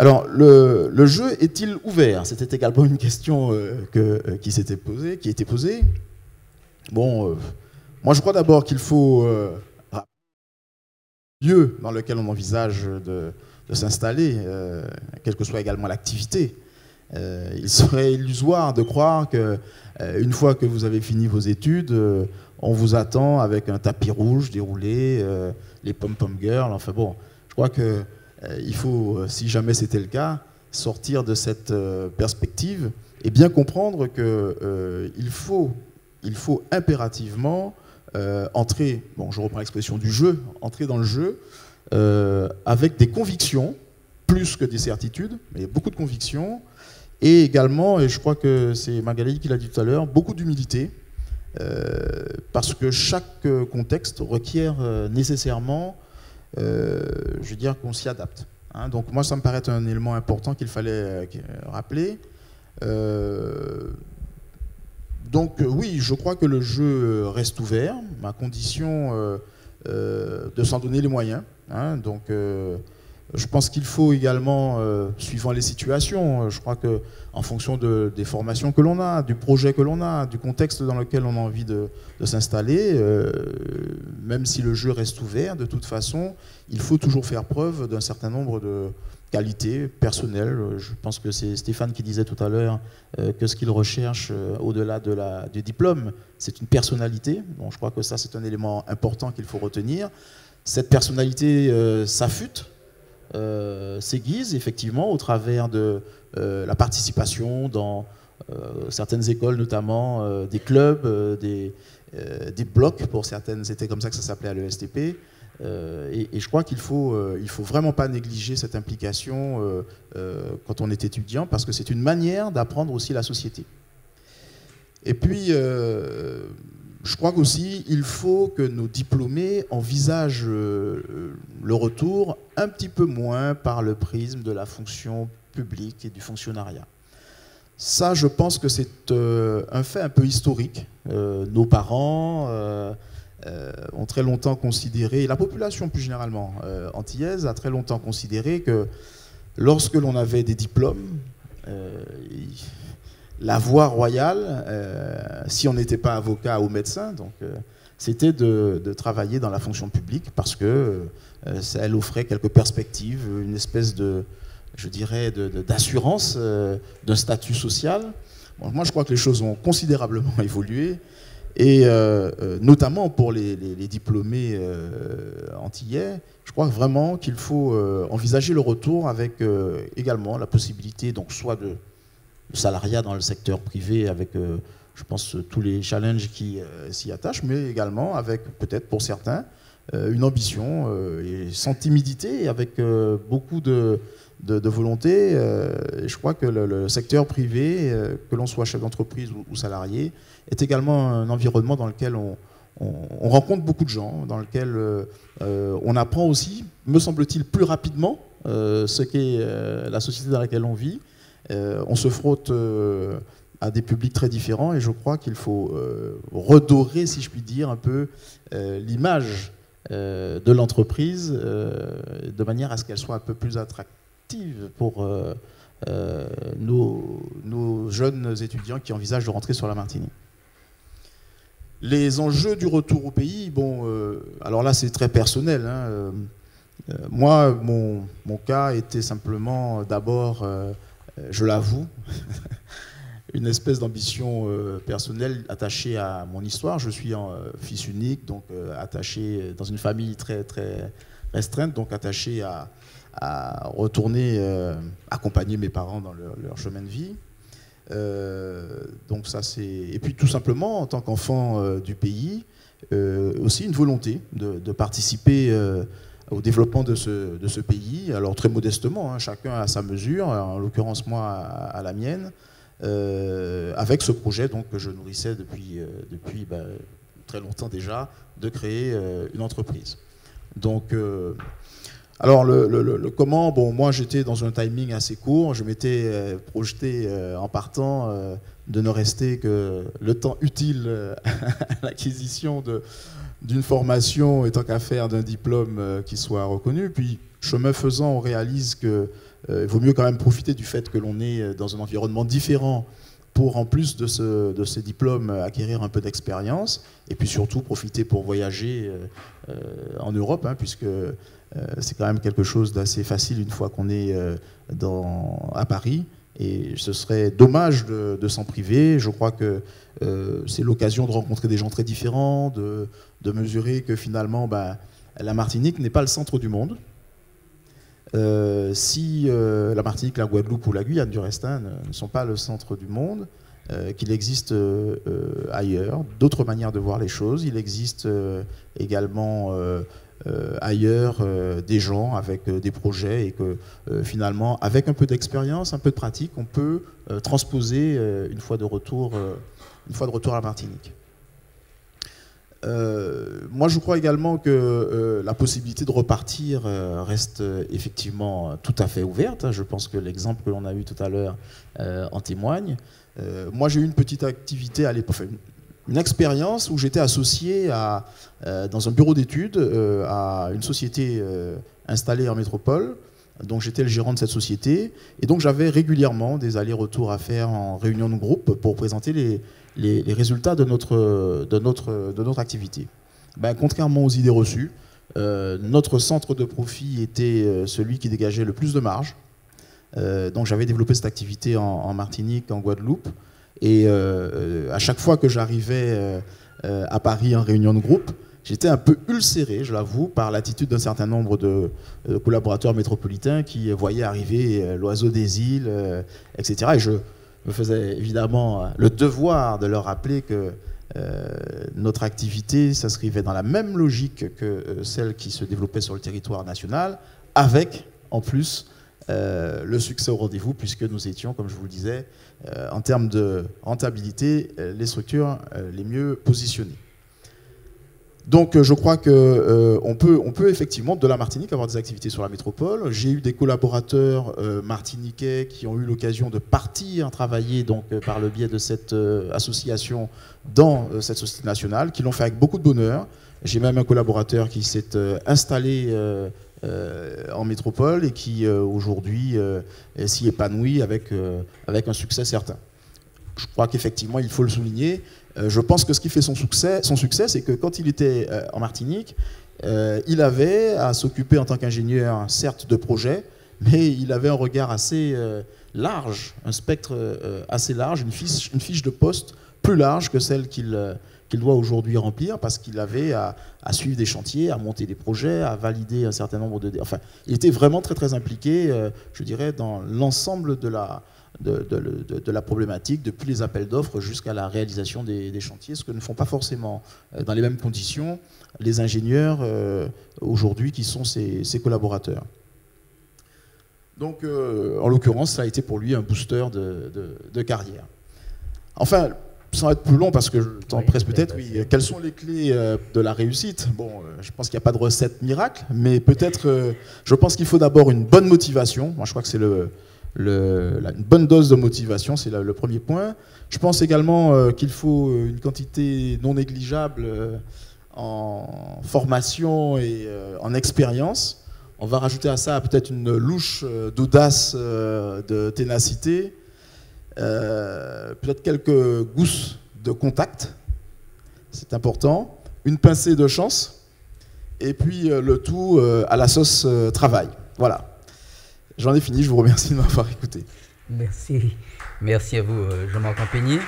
Alors, le jeu est-il ouvert? C'était également une question qui était posée. Bon, moi je crois d'abord qu'il faut lieu dans lequel on envisage de s'installer, quelle que soit également l'activité. Il serait illusoire de croire que une fois que vous avez fini vos études, on vous attend avec un tapis rouge déroulé, les pom-pom girls. Enfin bon, je crois que il faut, si jamais c'était le cas, sortir de cette perspective et bien comprendre que il faut impérativement entrer, bon, je reprends l'expression du jeu, entrer dans le jeu avec des convictions, plus que des certitudes, mais beaucoup de convictions, et également, et je crois que c'est Magali qui l'a dit tout à l'heure, beaucoup d'humilité, parce que chaque contexte requiert nécessairement, je veux dire, qu'on s'y adapte. Hein. Donc moi, ça me paraît un élément important qu'il fallait rappeler. Donc oui, je crois que le jeu reste ouvert, à condition de s'en donner les moyens. Hein. Donc je pense qu'il faut également, suivant les situations, je crois qu'en fonction des formations que l'on a, du projet que l'on a, du contexte dans lequel on a envie de s'installer, même si le jeu reste ouvert, de toute façon, il faut toujours faire preuve d'un certain nombre de qualités personnelles. Je pense que c'est Stéphane qui disait tout à l'heure que ce qu'il recherche au-delà du diplôme, c'est une personnalité. Bon, je crois que ça, c'est un élément important qu'il faut retenir. Cette personnalité s'affûte, s'aiguise effectivement au travers de la participation dans certaines écoles, notamment des clubs, des blocs pour certaines, c'était comme ça que ça s'appelait à l'ESTP. Et je crois qu'il faut vraiment pas négliger cette implication quand on est étudiant, parce que c'est une manière d'apprendre aussi la société. Et puis, je crois qu'aussi, il faut que nos diplômés envisagent le retour un petit peu moins par le prisme de la fonction publique et du fonctionnariat. Ça, je pense que c'est un fait un peu historique. Nos parents ont très longtemps considéré, la population plus généralement antillaise a très longtemps considéré que lorsque l'on avait des diplômes, la voie royale, si on n'était pas avocat ou médecin, donc c'était de travailler dans la fonction publique parce que elle offrait quelques perspectives, une espèce de, je dirais, d'assurance d'un statut social. Bon, moi, je crois que les choses ont considérablement évolué, et notamment pour les diplômés antillais, je crois vraiment qu'il faut envisager le retour avec également la possibilité, donc soit de salariat dans le secteur privé avec, je pense, tous les challenges qui s'y attachent, mais également avec, peut-être pour certains, une ambition et sans timidité, et avec beaucoup de volonté. Je crois que le secteur privé, que l'on soit chef d'entreprise ou salarié, est également un environnement dans lequel on rencontre beaucoup de gens, dans lequel on apprend aussi, me semble-t-il, plus rapidement ce qu'est la société dans laquelle on vit. On se frotte à des publics très différents, et je crois qu'il faut redorer, si je puis dire, un peu l'image de l'entreprise de manière à ce qu'elle soit un peu plus attractive pour nos jeunes étudiants qui envisagent de rentrer sur la Martinique. Les enjeux du retour au pays, bon, alors là c'est très personnel. Hein, moi, mon cas était simplement d'abord, je l'avoue, une espèce d'ambition personnelle attachée à mon histoire. Je suis fils unique, donc attaché dans une famille très, très restreinte, donc attaché à retourner accompagner mes parents dans leur chemin de vie. Donc ça c'est, et puis tout simplement en tant qu'enfant du pays, aussi une volonté de participer au développement de ce pays, alors très modestement, hein, chacun à sa mesure, en l'occurrence moi à la mienne, avec ce projet donc, que je nourrissais depuis très longtemps déjà, de créer une entreprise. Donc alors le comment, bon, moi j'étais dans un timing assez court, je m'étais projeté en partant de ne rester que le temps utile à l'acquisition d'une formation et tant qu'à faire d'un diplôme qui soit reconnu. Puis, chemin faisant, on réalise qu'il vaut mieux quand même profiter du fait que l'on est dans un environnement différent pour, en plus de ces diplômes, acquérir un peu d'expérience. Et puis surtout, profiter pour voyager en Europe, hein, puisque c'est quand même quelque chose d'assez facile une fois qu'on est à Paris. Et ce serait dommage de s'en priver. Je crois que c'est l'occasion de rencontrer des gens très différents, de mesurer que finalement, la Martinique n'est pas le centre du monde. Si la Martinique, la Guadeloupe ou la Guyane du reste ne sont pas le centre du monde, qu'il existe ailleurs d'autres manières de voir les choses. Il existe également ailleurs des gens avec des projets et que finalement, avec un peu d'expérience, un peu de pratique, on peut transposer une fois de retour à la Martinique. Moi, je crois également que la possibilité de repartir reste effectivement tout à fait ouverte. Je pense que l'exemple que l'on a eu tout à l'heure en témoigne. Moi, j'ai eu une petite activité à l'époque, une expérience où j'étais associé dans un bureau d'études à une société installée en métropole. Donc j'étais le gérant de cette société et donc j'avais régulièrement des allers-retours à faire en réunion de groupe pour présenter les résultats de notre activité. Contrairement aux idées reçues, notre centre de profit était celui qui dégageait le plus de marge. Donc j'avais développé cette activité en Martinique, en Guadeloupe. Et à chaque fois que j'arrivais à Paris en réunion de groupe, j'étais un peu ulcéré, je l'avoue, par l'attitude d'un certain nombre de collaborateurs métropolitains qui voyaient arriver l'oiseau des îles, etc. Et je me faisais évidemment le devoir de leur rappeler que notre activité s'inscrivait dans la même logique que celle qui se développait sur le territoire national, avec, en plus, le succès au rendez-vous, puisque nous étions, comme je vous le disais, en termes de rentabilité, les structures les mieux positionnées. Donc je crois qu'on peut effectivement, de la Martinique, avoir des activités sur la métropole. J'ai eu des collaborateurs martiniquais qui ont eu l'occasion de partir travailler donc, par le biais de cette association dans cette société nationale, qui l'ont fait avec beaucoup de bonheur. J'ai même un collaborateur qui s'est installé en métropole et qui aujourd'hui s'y épanouit avec un succès certain. Je crois qu'effectivement, il faut le souligner. Je pense que ce qui fait son succès, c'est que quand il était en Martinique, il avait à s'occuper en tant qu'ingénieur, certes, de projets, mais il avait un regard assez large, un spectre assez large, une fiche de poste plus large que celle qu'il doit aujourd'hui remplir, parce qu'il avait à suivre des chantiers, à monter des projets, à valider un certain nombre de... Enfin, il était vraiment très très impliqué, je dirais, dans l'ensemble de la problématique, depuis les appels d'offres jusqu'à la réalisation des chantiers, ce que ne font pas forcément dans les mêmes conditions les ingénieurs aujourd'hui qui sont ses collaborateurs. Donc, en l'occurrence, ça a été pour lui un booster de carrière. Enfin, sans être plus long, parce que le temps presse peut-être, oui. Quelles sont les clés de la réussite? Bon, je pense qu'il n'y a pas de recette miracle, mais peut-être, je pense qu'il faut d'abord une bonne motivation. Moi, je crois que c'est une bonne dose de motivation, c'est le premier point. Je pense également qu'il faut une quantité non négligeable en formation et en expérience. On va rajouter à ça peut-être une louche d'audace, de ténacité, peut-être quelques gousses de contact, c'est important, une pincée de chance, et puis le tout à la sauce travail. Voilà. J'en ai fini, je vous remercie de m'avoir écouté. Merci. Merci à vous, Jean-Marc Campagny.